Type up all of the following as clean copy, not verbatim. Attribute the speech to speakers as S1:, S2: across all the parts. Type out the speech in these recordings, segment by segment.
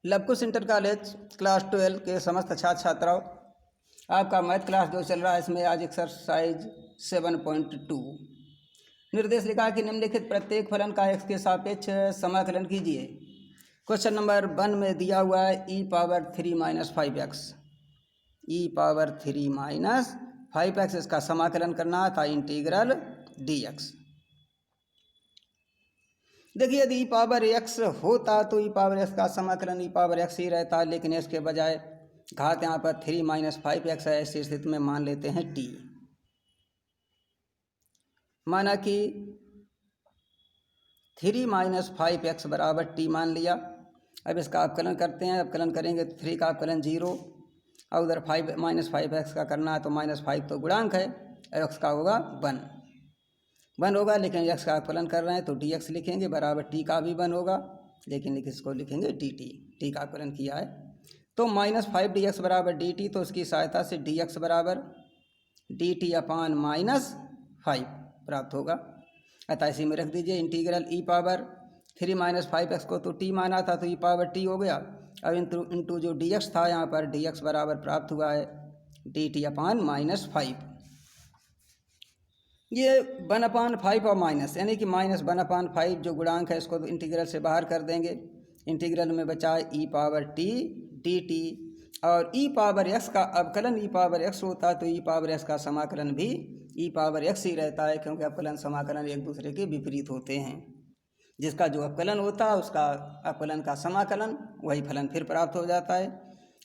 S1: Lavkush inter college class 12 के समस्त छात्र छात्राओं, आपका मैथ क्लास जो चल रहा है इसमें आज एक्सरसाइज 7.2 निर्देश लिखा है कि निम्नलिखित प्रत्येक फलन का x के सापेक्ष समाकलन कीजिए। क्वेश्चन नंबर 1 में दिया हुआ है e⁻3−5x e⁻3−5x इसका समाकलन करना था इंटीग्रल dx। देखिए यदि e⁻x होता तो e⁻x का समाकलन e⁻x ही रहता, लेकिन इसके बजाय घात यहाँ पर 3−5x है। ऐसी स्थिति में मान लेते हैं t, माना कि 3−5x बराबर t मान लिया। अब इसका अवकलन करते हैं, अवकलन करेंगे तो 3 का अवकलन 0 और उधर 5-5x का करना है तो -5 तो गुणांक है, x का होगा 1 होगा, लेकिन x का अवकलन कर रहे हैं तो dx लिखेंगे बराबर t का भी 1 होगा, लेकिन इसको लिखेंगे dt, t का अवकलन किया है तो -5 dx बराबर dt। तो उसकी सहायता से dx बराबर dt/-5 प्राप्त होगा। अतः इसी में रख दीजिए इंटीग्रल e⁻3−5x को तो t माना था तो e⁻t हो गया। अब इंटू जो dx था यहाँ पर dx बराबर प्राप्त हुआ है dt/-5। ये 1/5 और माइनस यानी कि -1/5 जो गुणांक है इसको तो इंटीग्रल से बाहर कर देंगे। इंटीग्रल में बचा e⁻t dt और e⁻x का अवकलन e⁻x होता तो e⁻x का समाकलन भी e⁻x ही रहता है, क्योंकि अवकलन समाकलन एक दूसरे के विपरीत होते हैं। जिसका जो अवकलन होता है उसका अवकलन का समाकलन वही फलन फिर प्राप्त हो जाता है।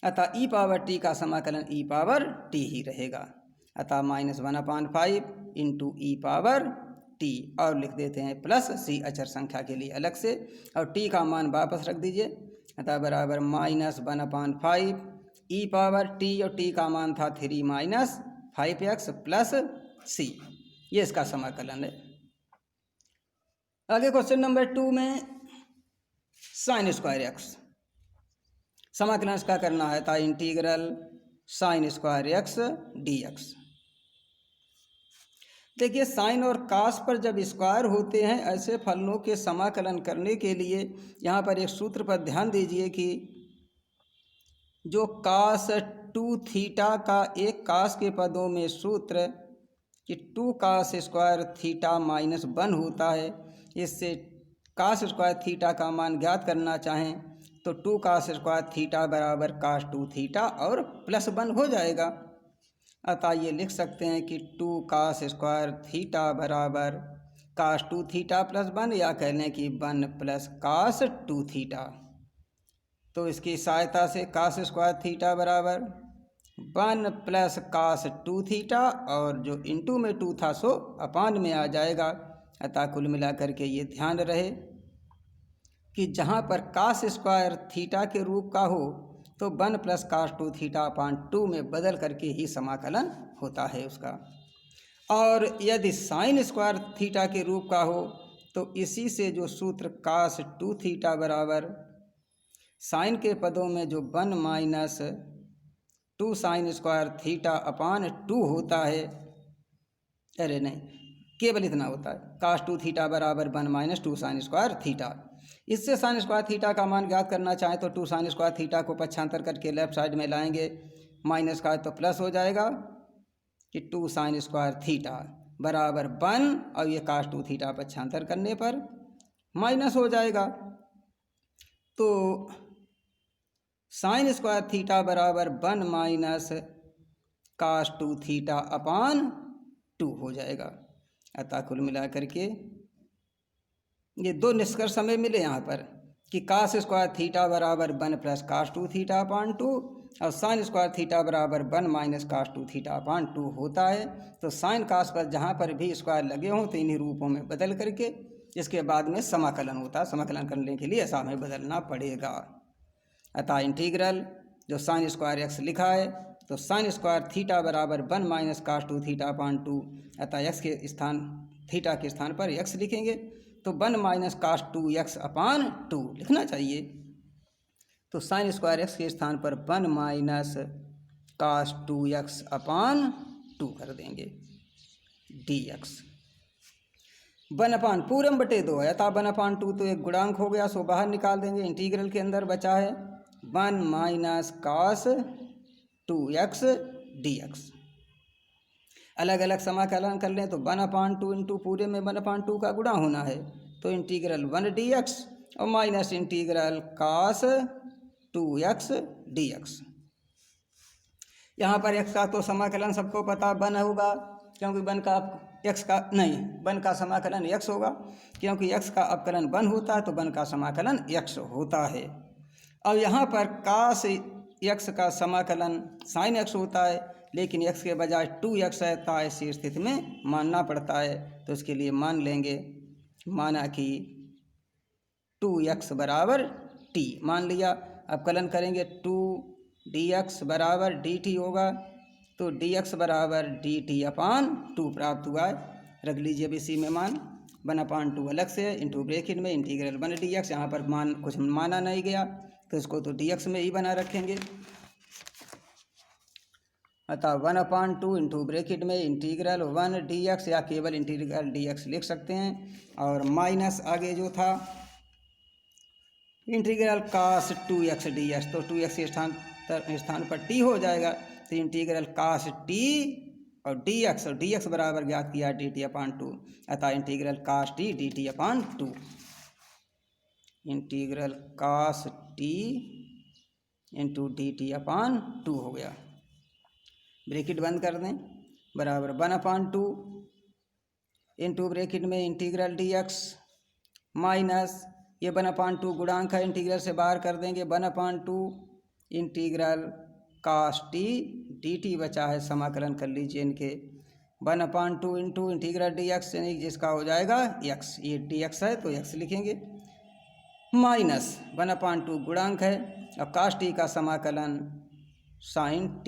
S1: अतः e⁻t का समाकलन e⁻t ही रहेगा। अतः -1/5 इंटू e⁻t और लिख देते हैं प्लस c अचर संख्या के लिए अलग से, और t का मान वापस रख दीजिए। अतः बराबर -1/5 e⁻t और t का मान था 3−5x प्लस c, ये इसका समाकलन है। आगे क्वेश्चन नंबर 2 में sin² समाकलन इसका करना है था इंटीग्रल sin² dx। देखिए साइन और कास पर जब स्क्वायर होते हैं ऐसे फलनों के समाकलन करने के लिए यहाँ पर एक सूत्र पर ध्यान दीजिए कि जो cos 2θ का एक कास के पदों में सूत्र कि 2 cos² θ -1 होता है। इससे cos² θ का मान ज्ञात करना चाहें तो 2 cos² θ बराबर cos 2θ और +1 हो जाएगा। अतः ये लिख सकते हैं कि 2 cos² θ बराबर cos 2θ +1, या कह लें कि 1 + cos 2θ। तो इसकी सहायता से cos² θ बराबर 1 + cos 2θ और जो इंटू में 2 था सो अपान में आ जाएगा। अतः कुल मिलाकर के ये ध्यान रहे कि जहाँ पर cos² θ के रूप का हो तो 1 + cos 2θ/2 में बदल करके ही समाकलन होता है उसका। और यदि sin² θ के रूप का हो तो इसी से जो सूत्र cos 2θ बराबर साइन के पदों में जो 1 - 2 sin² θ/2 होता है, अरे नहीं केवल इतना होता है cos 2θ बराबर 1 - 2 sin² θ। इससे sin² θ का मान ज्ञात करना चाहें तो 2 sin² θ को पक्षांतर करके लेफ्ट साइड में लाएंगे, माइनस का तो प्लस हो जाएगा कि 2 sin² θ बराबर 1 और ये cos 2θ पक्षांतर करने पर माइनस हो जाएगा। तो sin² θ बराबर 1 - cos 2θ/2 हो जाएगा। अतः कुल मिलाकर के ये दो निष्कर्ष हमें मिले यहाँ पर कि cos² θ बराबर 1 + cos 2θ/2 और sin² θ बराबर 1 - cos 2θ/2 होता है। तो साइन कास पर जहाँ पर भी स्क्वायर लगे हों तो इन्हीं रूपों में बदल करके इसके बाद में समाकलन होता है। समाकलन करने के लिए ऐसा हमें बदलना पड़ेगा। अतः इंटीग्रल जो sin² लिखा है तो sin² θ बराबर 1 - cos 2θ/2, अतः x के स्थान थीटा के स्थान पर x लिखेंगे तो 1 - cos 2x/2 लिखना चाहिए। तो sin² के स्थान पर 1 - cos 2x/2 कर देंगे dx। 1/2 है, अतः 1/2 तो एक गुणांक हो गया, सो बाहर निकाल देंगे। इंटीग्रल के अंदर बचा है 1 माइनस कॉस 2x dx। अलग अलग समाकलन कर लें तो 1/2 इंटू पूरे में 1/2 का गुणा होना है, तो इंटीग्रल 1 dx और minus integral cos 2x dx। यहाँ पर x का तो समाकलन सबको पता 1 होगा, क्योंकि 1 का x का नहीं 1 का समाकलन x होगा, क्योंकि x का अपकलन 1 होता है तो 1 का समाकलन x होता है। अब यहाँ पर cos x का समाकलन sin x होता है, लेकिन x के बजाय 2x है, तो ऐसी स्थिति में मानना पड़ता है। तो इसके लिए मान लेंगे, माना कि 2x बराबर t मान लिया। अपकलन करेंगे 2 dx बराबर dt होगा, तो dx बराबर dt अपान 2 प्राप्त हुआ है। रख लीजिए अब इसी में मान 1/2 अलग से इंटू ब्रैकेट में इंटीग्रल 1 dx। यहाँ पर मान कुछ माना नहीं गया तो इसको तो dx में ही बना रखेंगे, अतः 1/2 इंटू ब्रैकेट में इंटीग्रल 1 dx या केवल इंटीग्रल dx लिख सकते हैं। और माइनस आगे जो था इंटीग्रल cos 2x dx, तो 2x के स्थान पर t हो जाएगा, तो इंटीग्रल cos t और dx बराबर ज्ञात किया dt/2, अतः integral cos t dt/2, integral cos t into dt/2 हो गया। ब्रैकेट बंद कर दें, बराबर 1/2 इंटू ब्रैकेट में इंटीग्रल dx माइनस ये 1/2 गुणांक है, इंटीग्रल से बाहर कर देंगे 1/2 इंटीग्रल cos t dt बचा है, समाकलन कर लीजिए इनके 1/2 इंटू इंटीग्रल dx यानी जिसका हो जाएगा x, ये dx है तो x लिखेंगे, माइनस 1/2 गुणांक है और cos t का समाकलन sin t,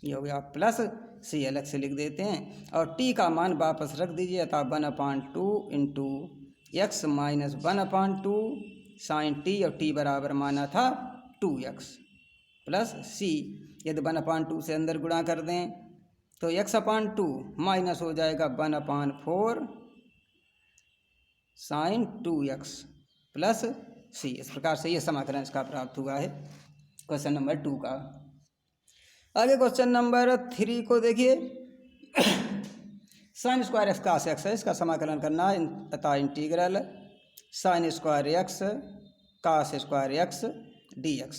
S1: ये हो गया प्लस c अलग से लिख देते हैं और t का मान वापस रख दीजिए, अतः 1/2 into x minus 1/2 sine t और t बराबर माना था 2x प्लस c। यदि 1/2 से अंदर गुणा कर दें तो x/2 माइनस हो जाएगा 1/4 साइन 2x प्लस c। इस प्रकार से ये समाकलन इसका प्राप्त हुआ है क्वेश्चन नंबर 2 का। आगे क्वेश्चन नंबर 3 को देखिए। Sine square x cos x है, इसका समाकलन करना है, अतः integral sine square x cos square x dx।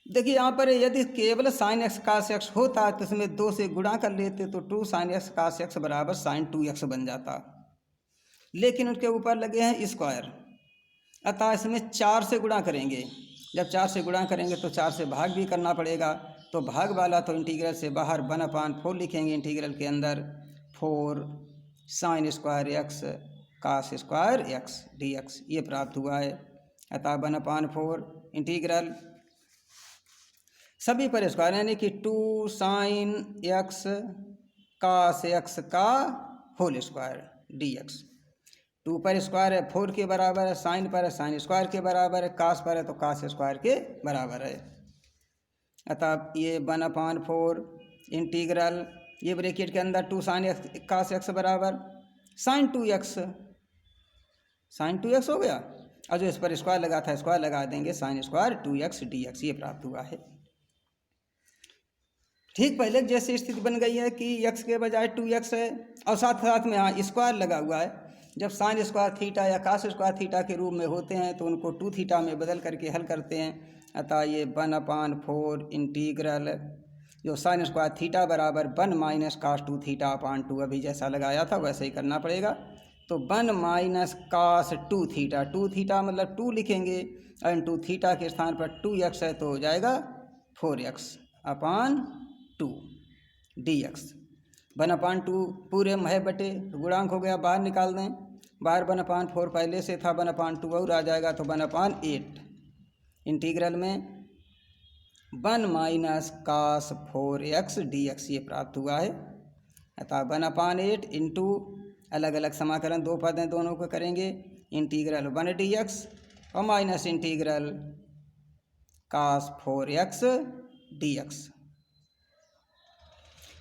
S1: देखिए यहाँ पर यदि केवल साइन एक्स कास एक्स होता है तो इसमें 2 से गुणा कर लेते तो 2 साइन एक्स कास एक्स बराबर साइन 2x बन जाता, लेकिन उनके ऊपर लगे हैं स्क्वायर, अतः इसमें 4 से गुणा करेंगे। जब 4 से गुणा करेंगे तो 4 से भाग भी करना पड़ेगा, तो भाग वाला तो इंटीग्रल से बाहर 1/4 लिखेंगे, इंटीग्रल के अंदर 4 sine square x cos square x dx ये प्राप्त हुआ है। अतः 1/4 इंटीग्रल सभी पर स्क्वायर यानी कि 2 साइन एक्स कास एक्स का होल स्क्वायर dx। 2 पर स्क्वायर है 4 के बराबर है, साइन पर है साइन स्क्वायर के बराबर है, कास पर है तो कास स्क्वायर के बराबर है। अतः ये 1/4 इंटीग्रल ये ब्रैकेट के अंदर 2 साइन एक्स कास एक्स बराबर साइन 2x हो गया, और जो इस पर स्क्वायर लगा था स्क्वायर लगा देंगे, साइन स्क्वायर 2x dx ये प्राप्त हुआ है। ठीक पहले जैसी स्थिति बन गई है कि x के बजाय 2x है और साथ साथ में यहाँ स्क्वायर लगा हुआ है। जब साइन स्क्वायर थीटा या कास स्क्वायर थीटा के रूप में होते हैं तो उनको 2 थीटा में बदल करके हल करते हैं, अतः ये 1/4 इंटीग्रल जो साइन स्क्वायर थीटा बराबर 1 माइनस कास 2 थीटा/2 अभी जैसा लगाया था वैसे ही करना पड़ेगा, तो 1 माइनस कास 2 थीटा मतलब 2 लिखेंगे और इंटू थीटा के स्थान पर 2x है तो हो जाएगा 4x/2 dx। 1/2 पूरे में है बटे गुणांक हो गया, बाहर निकाल दें, बाहर 1/4 पहले से था 1/2 और आ जाएगा तो 1/8 इंटीग्रल में 1 माइनस कास 4x dx ये प्राप्त हुआ है। अतः 1/8 इंटू अलग अलग समाकलन 2 पद हैं दोनों को करेंगे, इंटीग्रल 1 dx और माइनस इंटीग्रल कास 4x dx।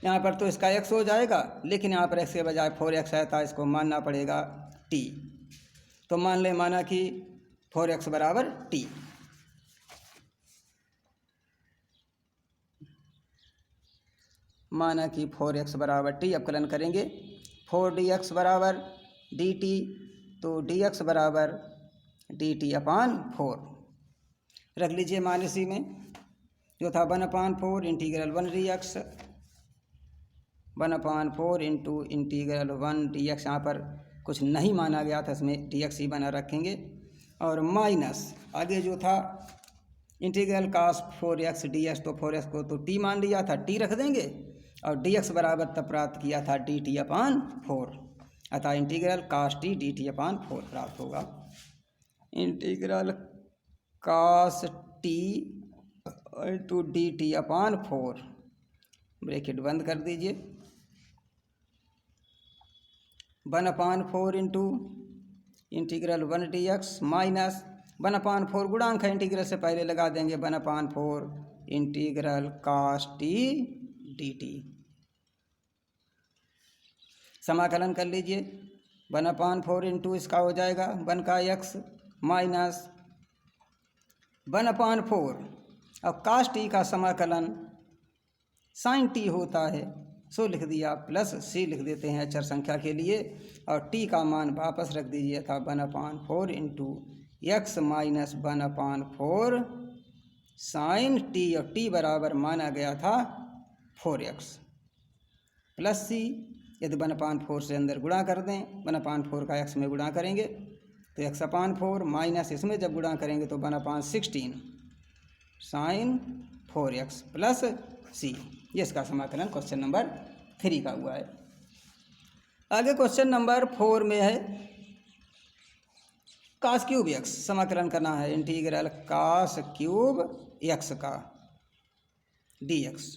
S1: यहाँ पर तो इसका x हो जाएगा, लेकिन यहाँ पर x के बजाय 4x है था, इसको मानना पड़ेगा t। तो मान लें माना कि 4x बराबर टी। माना कि 4x बराबर टी, अपकलन करेंगे 4dx बराबर dt, तो dx बराबर dt अपान 4 रख लीजिए मान इसी में, जो था 1/4 integral 1 dx, 1/4 into integral 1 dx। यहाँ पर कुछ नहीं माना गया था, इसमें dx ही बना रखेंगे, और माइनस आगे जो था इंटीग्रल कास 4x dx, तो 4x को तो t मान लिया था, t रख देंगे, और dx बराबर तब प्राप्त किया था dt अपान 4, अतः इंटीग्रल कास t dt अपान 4 प्राप्त होगा। Integral cos t into dt अपान 4, ब्रैकेट बंद कर दीजिए, 1/4 इंटू इंटीग्रल 1 dx माइनस 1/4 गुणांक है, इंटीग्रल से पहले लगा देंगे 1/4 इंटीग्रल कास टी dt। समाकलन कर लीजिए, 1/4 इंटू इसका हो जाएगा 1 का x माइनस 1/4, अब कास टी का समाकलन साइन टी होता है, सो लिख दिया, प्लस सी लिख देते हैं अचर संख्या के लिए, और टी का मान वापस रख दीजिए था 1/4 into x minus 1/4 sine t, और टी बराबर माना गया था 4x प्लस सी। यदि 1/4 से अंदर गुणा कर दें, 1/4 का x में गुणा करेंगे तो x/4 माइनस इसमें जब गुणा करेंगे तो 1/16 साइन 4x प्लस सी। ये इसका समाकलन क्वेश्चन नंबर 3 का हुआ है। आगे क्वेश्चन नंबर 4 में है कास क्यूब x समाकलन करना है, इंटीग्रल कास क्यूब x का dx।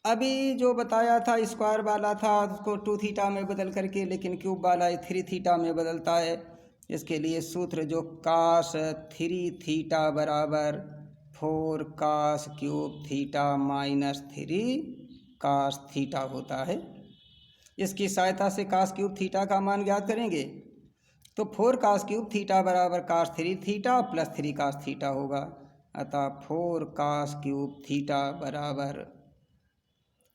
S1: अभी जो बताया था स्क्वायर वाला था उसको 2 थीटा में बदल करके, लेकिन क्यूब वाला 3 थीटा में बदलता है। इसके लिए सूत्र जो कास 3 थीटा बराबर 4 cos cube theta minus 3 cos theta होता है। इसकी सहायता से कास क्यूब थीटा का मान ज्ञात करेंगे, तो 4 कास क्यूब थीटा बराबर कास 3 थीटा प्लस 3 कास थीटा होगा, अतः 4 कास क्यूब थीटा बराबर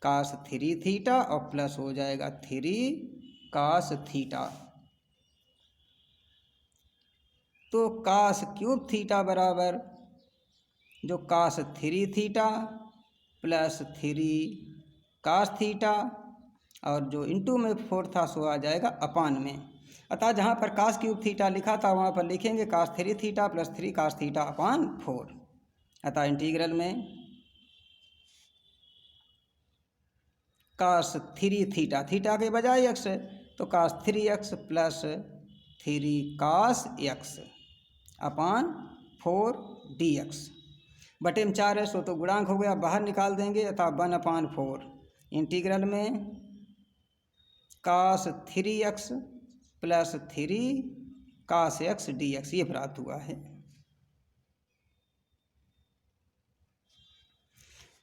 S1: कास 3 थीटा और प्लस हो जाएगा 3 कास थीटा। तो कास क्यूब थीटा बराबर जो कास 3 थीटा प्लस 3 कास थीटा, और जो इंटू में 4 था सो आ जाएगा अपान में, अतः जहाँ पर कास क्यूब थीटा लिखा था वहाँ पर लिखेंगे cos 3 theta plus 3 cos theta upon 4। अतः इंटीग्रल में कास 3 थीटा, थीटा के बजाय x है तो कास 3x प्लस 3 कास x अपान 4 dx। बटे में 4 है सो तो गुणांक हो गया, बाहर निकाल देंगे, अतः 1/4 इंटीग्रल में कास 3x प्लस 3 कास x dx ये प्राप्त हुआ है।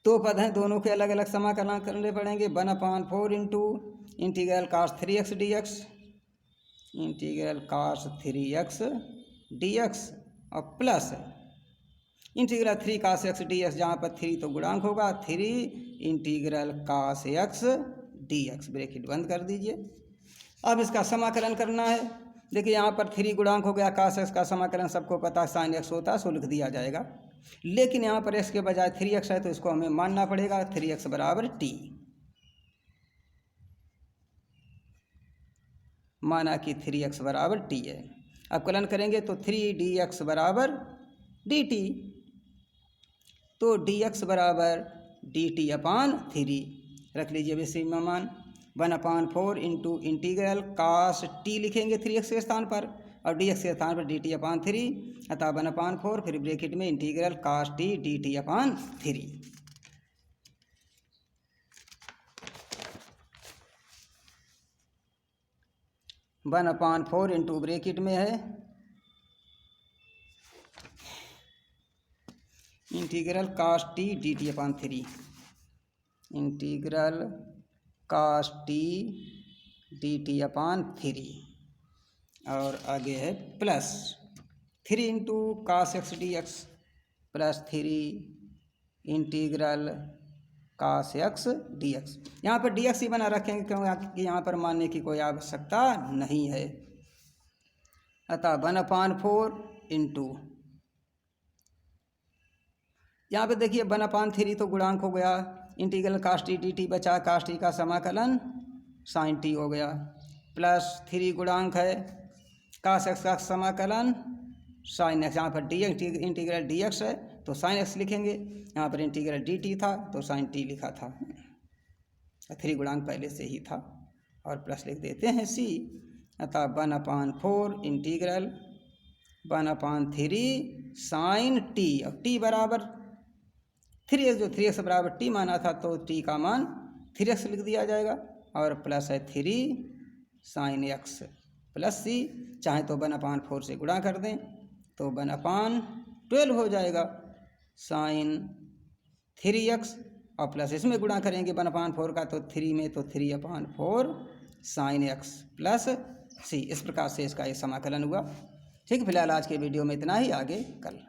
S1: दो पद हैं, दोनों के अलग अलग समाकलन करने पड़ेंगे। 1/4 इंटू इंटीग्रल कास 3x dx, इंटीग्रल कास 3x dx, और प्लस इंटीग्रल 3 कास x dx, जहाँ पर 3 तो गुणांक होगा, 3 इंटीग्रल कास x dx, ब्रैकेट बंद कर दीजिए। अब इसका समाकलन करना है। देखिए यहाँ पर 3 गुणांक हो गया, कास x का समाकलन सबको पता है साइन x होता है, सो लिख दिया जाएगा, लेकिन यहाँ पर x के बजाय 3x है तो इसको हमें मानना पड़ेगा 3x बराबर t। माना कि 3x बराबर t है, अब कलन करेंगे तो 3dx बराबर dt, तो dx बराबर dt अपान 3 रख लीजिए वैसे में मान 1/4 इंटू इंटीग्रल कास t लिखेंगे 3x के स्थान पर, और dx के स्थान पर dt अपान 3, अतः 1/4 फिर ब्रैकेट में integral cos t dt upon 3। 1/4 into bracket में है integral cos T dt upon 3, integral cos T dt upon 3, और आगे है plus 3 into cos X D X plus 3 integral cos X D X. यहाँ पर डी एक्स ही बना रखेंगे क्योंकि यहाँ पर मानने की कोई आवश्यकता नहीं है। अतः 1/4 इंटू, यहाँ पे देखिए 1/3 तो गुणांक हो गया, integral cos T D T बचा, कास टी का समाकलन साइन टी हो गया, प्लस 3 गुणांक है कास एक्स का समाकलन साइन एक्स। यहाँ पर डी इंटीग्रल डी एक्स है तो साइन एक्स लिखेंगे, यहाँ पर इंटीग्रल डी टी था तो साइन टी लिखा था, 3 गुणांक पहले से ही था, और प्लस लिख देते हैं सी। अतः 1/4 इंटीग्रल 1/3 साइन टी, और टी बराबर 3x, जो 3x बराबर टी माना था तो टी का मान 3x लिख दिया जाएगा, और प्लस है 3 साइन एक्स प्लस सी। चाहे तो 1/4 से गुणा कर दें तो 1/12 हो जाएगा साइन 3x, और प्लस इसमें गुणा करेंगे 1/4 का तो 3 में तो 3/4 साइन एक्स प्लस सी। इस प्रकार से इसका एक समाकलन हुआ। ठीक, फिलहाल आज के वीडियो में इतना ही, आगे कल।